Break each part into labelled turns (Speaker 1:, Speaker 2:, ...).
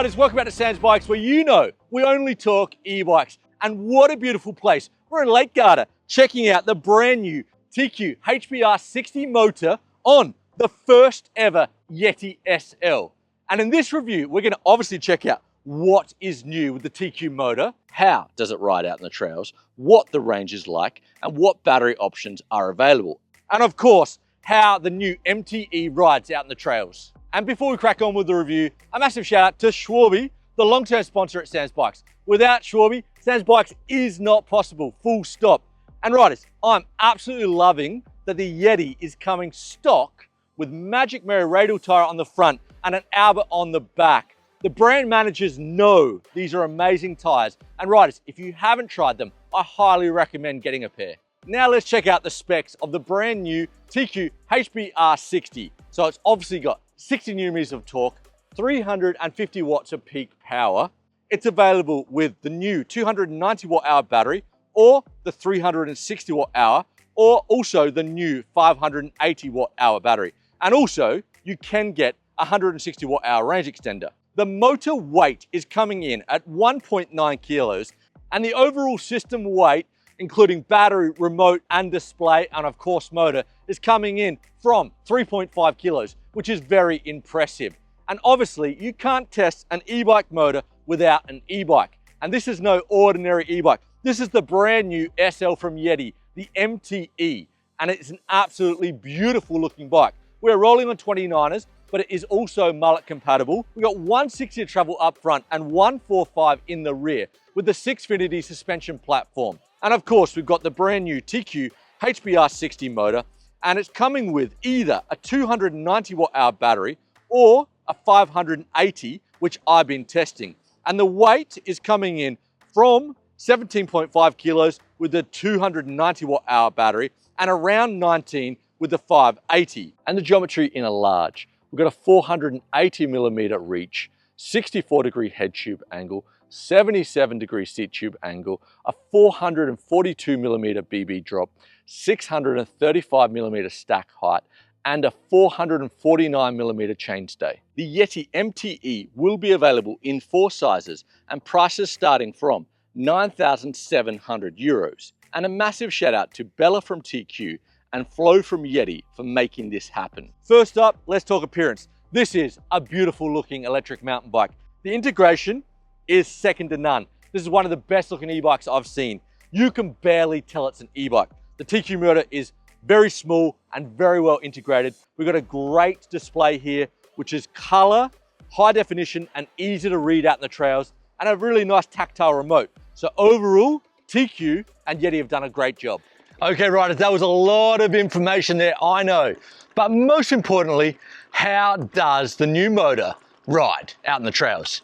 Speaker 1: riders, welcome back to Sam's Bikes, where you know we only talk e-bikes. And what a beautiful place. We're in Lake Garda checking out the brand new TQ-HPR60 motor on the first ever Yeti SL. And in this review, we're going to obviously check out what is new with the TQ motor, how does it ride out in the trails, what the range is like, and what battery options are available. And of course, how the new MTe rides out in the trails. And before we crack on with the review, a massive shout out to Schwarby, the long-term sponsor at Sam's Bikes. Without Schwarby, Sam's Bikes is not possible, full stop. And riders, I'm absolutely loving that the Yeti is coming stock with Magic Mirror radial tire on the front and an Albert on the back. The brand managers know these are amazing tires. And riders, if you haven't tried them, I highly recommend getting a pair. Now let's check out the specs of the brand new TQ-HPR60. So it's obviously got 60 newtons of torque, 350 watts of peak power. It's available with the new 290 watt hour battery or the 360 watt hour, or also the new 580 watt hour battery. And also you can get a 160 watt hour range extender. The motor weight is coming in at 1.9 kilos, and the overall system weight, including battery, remote and display, and of course motor, is coming in from 3.5 kilos, which is very impressive. And obviously you can't test an e-bike motor without an e-bike. And this is no ordinary e-bike. This is the brand new SL from Yeti, the MTe, and it's an absolutely beautiful looking bike. We're rolling on 29ers, but it is also mullet compatible. We've got 160 to travel up front and 145 in the rear with the 650 suspension platform. And of course, we've got the brand new TQ-HPR60 motor, and it's coming with either a 290 watt hour battery or a 580, which I've been testing. And the weight is coming in from 17.5 kilos with the 290 watt hour battery and around 19 with the 580. And the geometry in a large. We've got a 480 millimeter reach, 64 degree head tube angle, 77 degree seat tube angle, a 442 millimeter BB drop, 635 millimeter stack height, and a 449 millimeter chainstay. The Yeti MTe will be available in 4 sizes and prices starting from 9,700 euros. And a massive shout out to Bella from TQ and Flo from Yeti for making this happen. First up, let's talk appearance. This is a beautiful looking electric mountain bike. The integration is second to none. This is one of the best looking e-bikes I've seen. You can barely tell it's an e-bike. The TQ motor is very small and very well integrated. We've got a great display here, which is color, high definition, and easy to read out in the trails, and a really nice tactile remote. So overall, TQ and Yeti have done a great job. Okay, riders, that was a lot of information there, I know. But most importantly, how does the new motor ride out in the trails?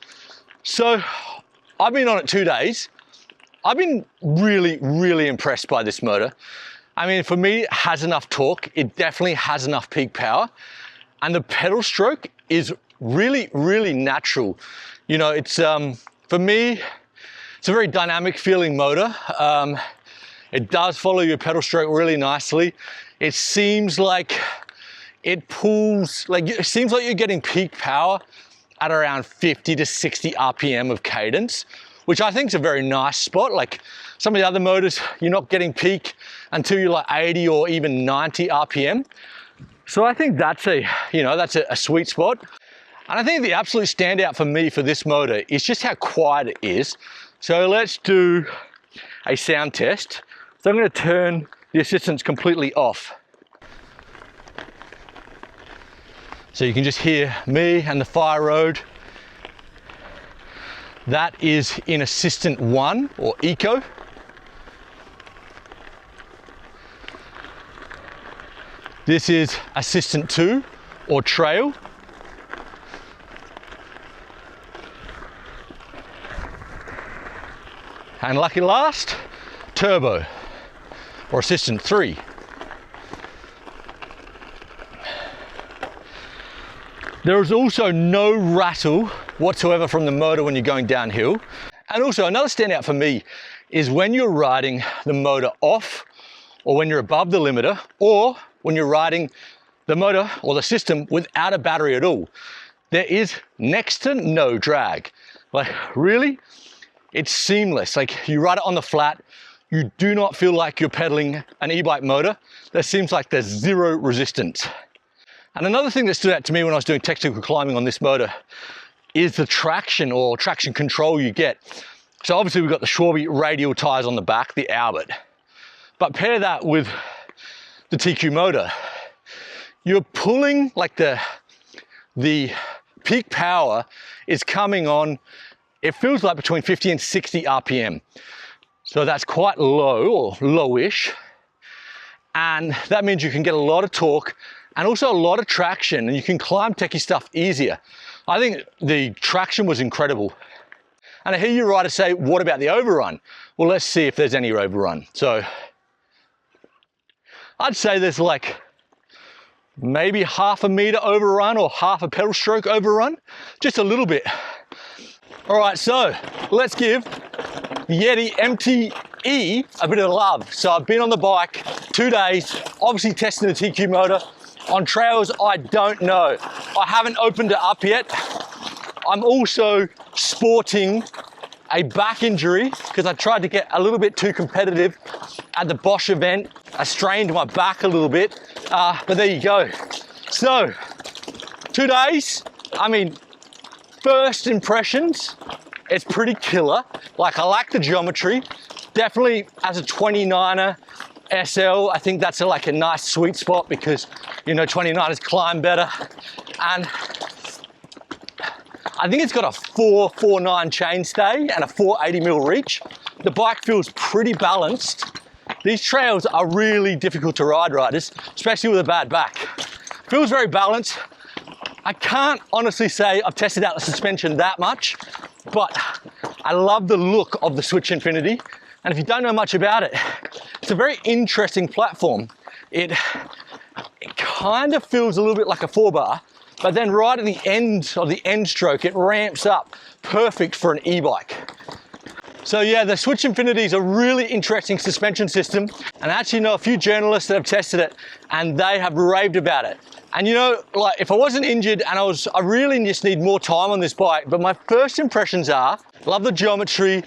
Speaker 1: So I've been on it 2 days. I've been really impressed by this motor. I mean, for me, it has enough torque. It definitely has enough peak power. And the pedal stroke is really natural. You know, it's, for me, it's a very dynamic feeling motor. It does follow your pedal stroke really nicely. It seems like it pulls, it seems like you're getting peak power at around 50 to 60 RPM of cadence, which I think is a very nice spot. Like some of the other motors, you're not getting peak until you're like 80 or even 90 RPM. So I think that's a sweet spot. And I think the absolute standout for me for this motor is just how quiet it is. So let's do a sound test. So I'm going to turn the assistance completely off. So you can just hear me and the fire road. That is in Assistant 1 or Eco. This is Assistant 2 or Trail. And lucky last, Turbo or Assistant 3. There is also no rattle whatsoever from the motor when you're going downhill. And also another standout for me is when you're riding the motor off, or when you're above the limiter, or when you're riding the motor or the system without a battery at all. there is next to no drag. Like really, it's seamless. Like you ride it on the flat, you do not feel like you're pedaling an e-bike motor. There seems like there's zero resistance. And another thing that stood out to me when I was doing technical climbing on this motor is the traction or traction control you get. So obviously we've got the Schwalbe radial tires on the back, the Albert. But pair that with the TQ motor, you're pulling like the peak power is coming on, it feels like between 50 and 60 RPM. So that's quite low or lowish. And that means you can get a lot of torque and also a lot of traction, and you can climb techie stuff easier. I think the traction was incredible. And I hear you riders say, what about the overrun? Well, let's see if there's any overrun. So I'd say there's like maybe half a meter overrun or half a pedal stroke overrun, just a little bit. All right, so let's give Yeti MTe a bit of love. So I've been on the bike 2 days, obviously testing the TQ motor. On trails, I don't know. I haven't opened it up yet. I'm also sporting a back injury because I tried to get a little bit too competitive at the Bosch event. I strained my back a little bit, but there you go. So, 2 days, I mean, first impressions, it's pretty killer. Like I like the geometry. Definitely as a 29er SL, I think that's like a nice sweet spot because, you know, 29ers climb better. And I think it's got a 449 chainstay and a 480mm reach. The bike feels pretty balanced. These trails are really difficult to ride, riders, especially with a bad back. Feels very balanced. I can't honestly say I've tested out the suspension that much, but I love the look of the Switch Infinity. And if you don't know much about it, it's a very interesting platform. It kind of feels a little bit like a 4-bar, but then right at the end of the end stroke, it ramps up, perfect for an e-bike. So yeah, the Switch Infinity is a really interesting suspension system, and I actually know a few journalists that have tested it, and they have raved about it. And you know, like if I wasn't injured and I really just need more time on this bike, but my first impressions are, love the geometry,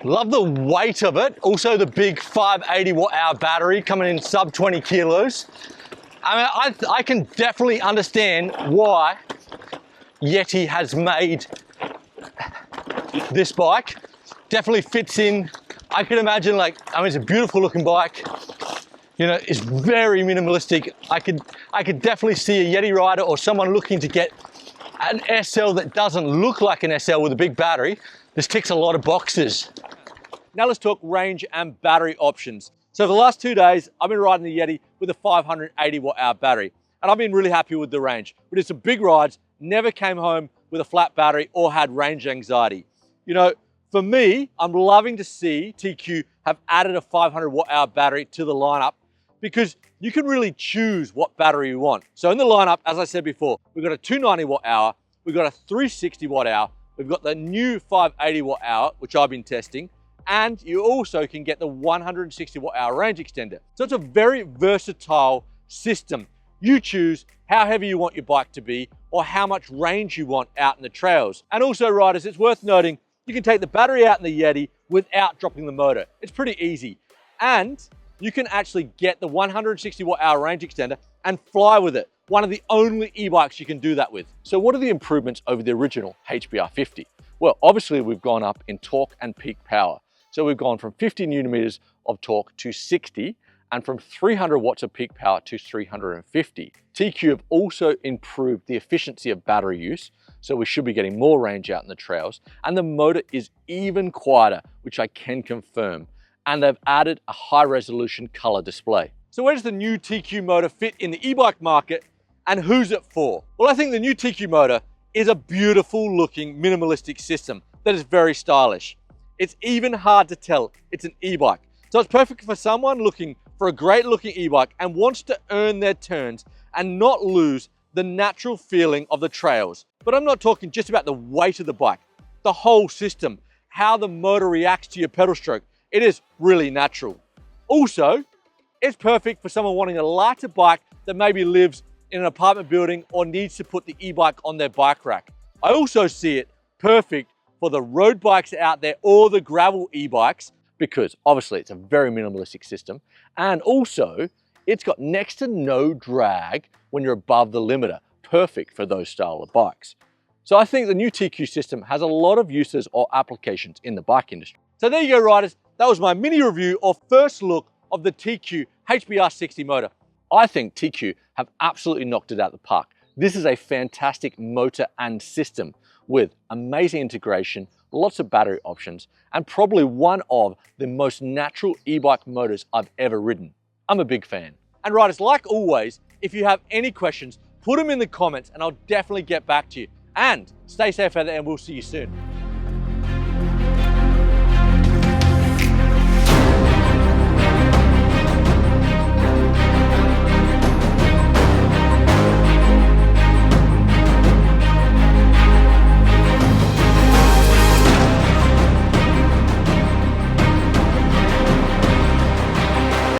Speaker 1: love the weight of it, also the big 580 watt-hour battery coming in sub 20 kilos. I mean, I can definitely understand why Yeti has made this bike. Definitely fits in. I can imagine, like, I mean, it's a beautiful looking bike. You know, it's very minimalistic. I could definitely see a Yeti rider or someone looking to get an SL that doesn't look like an SL with a big battery. This ticks a lot of boxes. Now let's talk range and battery options. So for the last 2 days, I've been riding the Yeti with a 580 watt-hour battery, and I've been really happy with the range. We did some big rides, never came home with a flat battery or had range anxiety. You know, for me, I'm loving to see TQ have added a 500 watt-hour battery to the lineup because you can really choose what battery you want. So in the lineup, as I said before, we've got a 290 watt-hour, we've got a 360 watt-hour, we've got the new 580 watt-hour, which I've been testing, and you also can get the 160 watt-hour range extender. So it's a very versatile system. You choose how heavy you want your bike to be or how much range you want out in the trails. And also, riders, it's worth noting, you can take the battery out in the Yeti without dropping the motor. It's pretty easy. And you can actually get the 160 watt-hour range extender and fly with it. One of the only e-bikes you can do that with. So what are the improvements over the original HPR50? Well, obviously we've gone up in torque and peak power. So we've gone from 50 newton meters of torque to 60 and from 300 watts of peak power to 350. TQ have also improved the efficiency of battery use, so we should be getting more range out in the trails. And the motor is even quieter, which I can confirm. And they've added a high resolution color display. So where does the new TQ motor fit in the e-bike market and who's it for? Well, I think the new TQ motor is a beautiful looking minimalistic system that is very stylish. It's even hard to tell it's an e-bike. So it's perfect for someone looking for a great looking e-bike and wants to earn their turns and not lose the natural feeling of the trails. But I'm not talking just about the weight of the bike, the whole system, how the motor reacts to your pedal stroke. It is really natural. Also, it's perfect for someone wanting a lighter bike that maybe lives in an apartment building or needs to put the e-bike on their bike rack. I also see it perfect for the road bikes out there or the gravel e-bikes, because obviously it's a very minimalistic system. And also it's got next to no drag when you're above the limiter, perfect for those style of bikes. So I think the new TQ system has a lot of uses or applications in the bike industry. So there you go, riders. That was my mini review or first look of the TQ-HPR60 motor. I think TQ have absolutely knocked it out of the park. This is a fantastic motor and system with amazing integration, lots of battery options, and probably one of the most natural e-bike motors I've ever ridden. I'm a big fan. And riders, like always, if you have any questions, put them in the comments and I'll definitely get back to you. And stay safe out there and we'll see you soon.